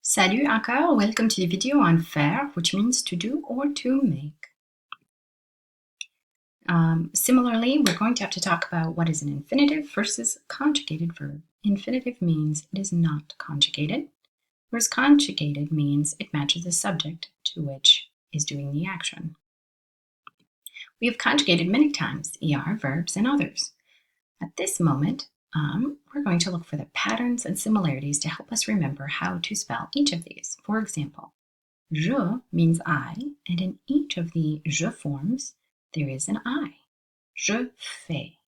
Salut encore, welcome to the video on faire, which means to do or to make. Similarly, we're going to have to talk about what is an infinitive versus conjugated verb. Infinitive means it is not conjugated, whereas conjugated means it matches the subject to which is doing the action. We have conjugated many times, ER, verbs, and others. At this moment, we're going to look for the patterns and similarities to help us remember how to spell each of these. For example, je means I, and in each of the je forms, there is an I. Je fais.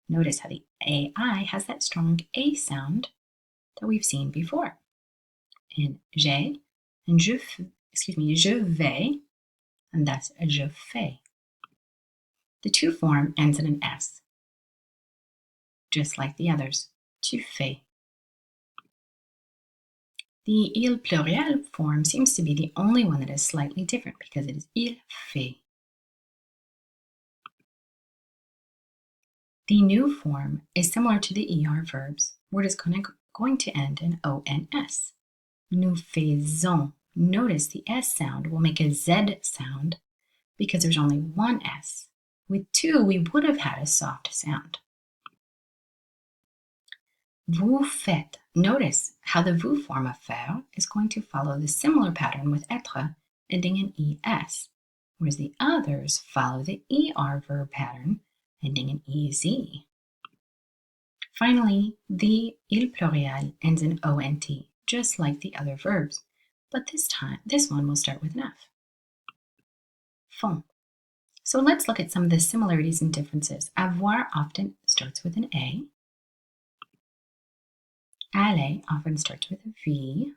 Notice how the AI has that strong A sound that we've seen before. In j'ai and je vais, and that's je fais. The to form ends in an S, just like the others. Tu fais. The il pluriel form seems to be the only one that is slightly different because it is il fait. The new form is similar to the ER verbs, where it is going to end in ONS. Nous faisons. Notice the S sound will make a Z sound because there's only one S. With two, we would have had a soft sound. Vous faites. Notice how the vous form of faire is going to follow the similar pattern with être ending in ES, whereas the others follow the ER verb pattern ending in EZ. Finally, the il pluriel ends in ONT, just like the other verbs, but this one will start with an F. Font. So let's look at some of the similarities and differences. Avoir often starts with an A. Aller often starts with a V.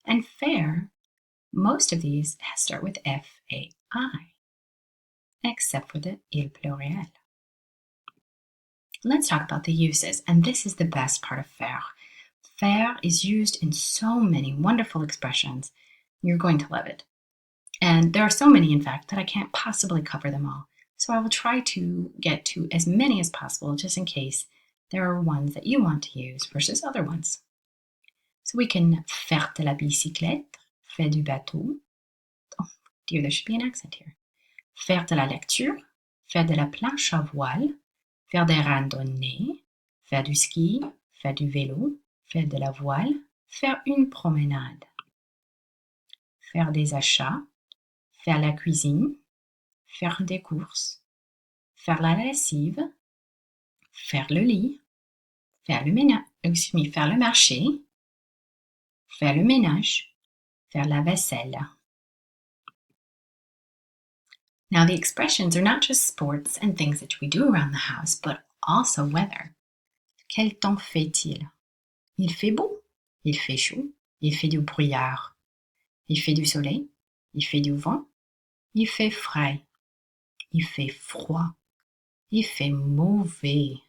And faire, most of these start with F-A-I, except for the il pluriel. Let's talk about the uses, and this is the best part of faire. Faire is used in so many wonderful expressions. You're going to love it. And there are so many, in fact, that I can't possibly cover them all. So I will try to get to as many as possible, just in case there are ones that you want to use versus other ones. So we can faire de la bicyclette, faire du bateau. Oh dear, there should be an accent here. Faire de la lecture, faire de la planche à voile, faire des randonnées, faire du ski, faire du vélo, faire de la voile, faire une promenade. Faire des achats, faire la cuisine, faire des courses, faire la lessive, faire le lit, faire le marché, faire le ménage, faire la vaisselle. Now the expressions are not just sports and things that we do around the house, but also weather. Quel temps fait-il? Il fait beau, il fait chaud, il fait du brouillard, il fait du soleil, il fait du vent, il fait frais, il fait froid, il fait mauvais.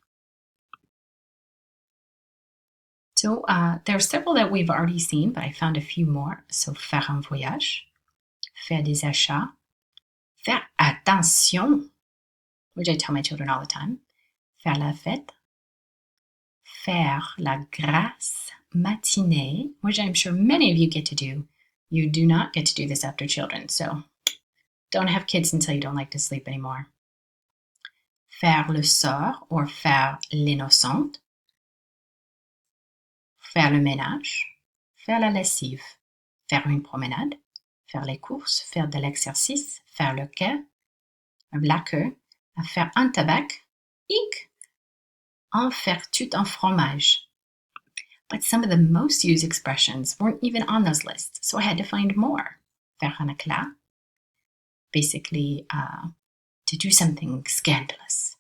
So there are several that we've already seen, but I found a few more. So faire un voyage, faire des achats, faire attention, which I tell my children all the time, faire la fête, faire la grasse matinée, which I'm sure many of you get to do. You do not get to do this after children, so don't have kids until you don't like to sleep anymore. Faire le sort or faire l'innocente, faire le ménage, faire la lessive, faire une promenade, faire les courses, faire de l'exercice, faire la queue, faire un tabac, en faire tout un fromage. But some of the most used expressions weren't even on those lists, so I had to find more. Faire un éclat, basically to do something scandalous.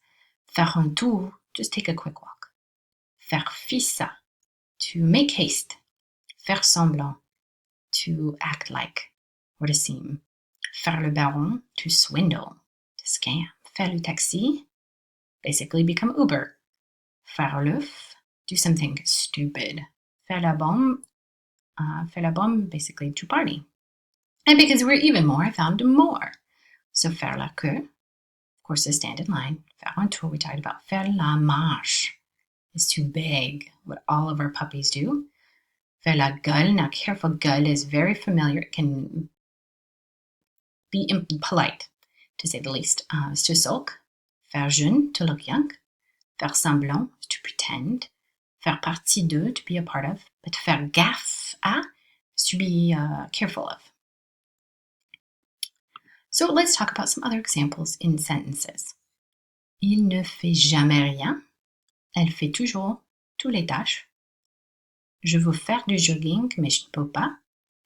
Faire un tour, just take a quick walk. Faire fissa, to make haste. Faire semblant, to act like or to seem. Faire le baron, to swindle, to scam. Faire le taxi, basically become Uber. Faire l'œuf, do something stupid. Faire la bombe, basically to party. And because there were even more, I found more. So faire la queue, of course, is stand in line. Faire un tour, we talked about. Faire la marche is to beg, what all of our puppies do. Faire la gueule. Now, careful, gueule is very familiar. It can be impolite, to say the least. To sulk. Faire jeune, to look young. Faire semblant, to pretend. Faire partie de, to be a part of. But faire gaffe à, is to be careful of. So let's talk about some other examples in sentences. Il ne fait jamais rien. Elle fait toujours toutes les tâches. Je veux faire du jogging, mais je ne peux pas.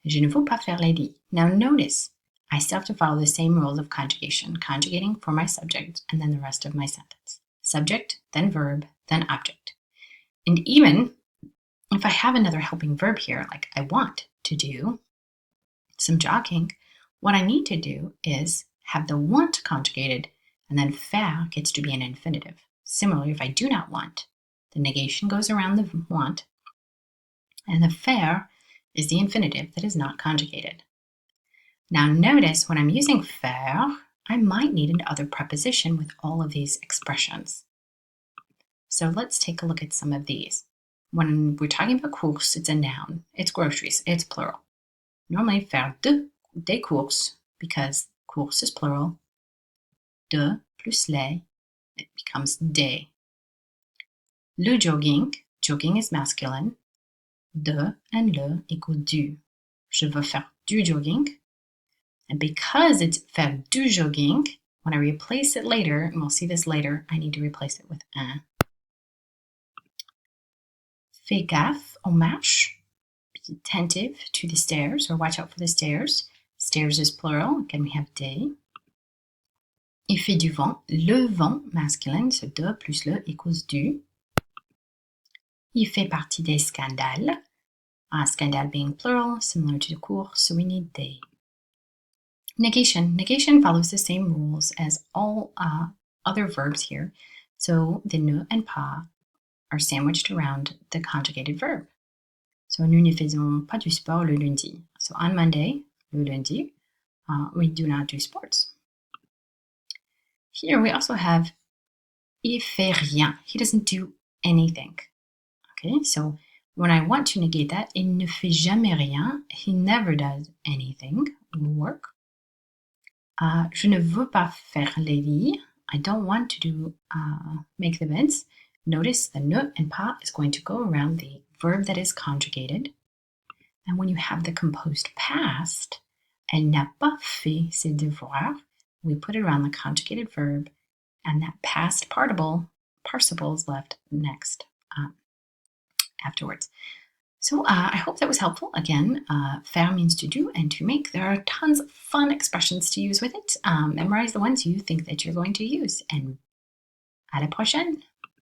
Je ne veux pas faire les lits. Now notice, I still have to follow the same rules of conjugation, conjugating for my subject and then the rest of my sentence. Subject, then verb, then object. And even if I have another helping verb here, like I want to do some jogging, what I need to do is have the want conjugated, and then faire gets to be an infinitive. Similarly, if I do not want, the negation goes around the want, and the faire is the infinitive that is not conjugated. Now notice when I'm using faire, I might need another preposition with all of these expressions. So let's take a look at some of these. When we're talking about courses, it's a noun. It's groceries. It's plural. Normally, faire des courses, because courses is plural. De plus les, it becomes des. Le jogging, jogging is masculine. De and le equal du. Je veux faire du jogging. And because it's faire du jogging, when I replace it later, and we'll see this later, I need to replace it with un. Fais gaffe aux marches. Be attentive to the stairs, or watch out for the stairs. Stairs is plural. Again, we have des. Il fait du vent. Le vent, masculine, so de plus le equals du. Il fait partie des scandales. Scandale being plural, similar to the cours, so we need des. Negation. Negation follows the same rules as all other verbs here. So the ne and pas are sandwiched around the conjugated verb. So nous ne faisons pas du sport le lundi. So on Monday, le lundi, we do not do sports. Here we also have il fait rien. He doesn't do anything. Okay, so when I want to negate that, il ne fait jamais rien. He never does anything. Will work. Je ne veux pas faire les lits. I don't want to do make the beds. Notice the ne and pas is going to go around the verb that is conjugated. And when you have the composed past, elle n'a pas fait ses devoirs, we put it around the conjugated verb, and that past participle is left next afterwards. So I hope that was helpful. Again, faire means to do and to make. There are tons of fun expressions to use with it. Memorize the ones you think that you're going to use. And à la prochaine!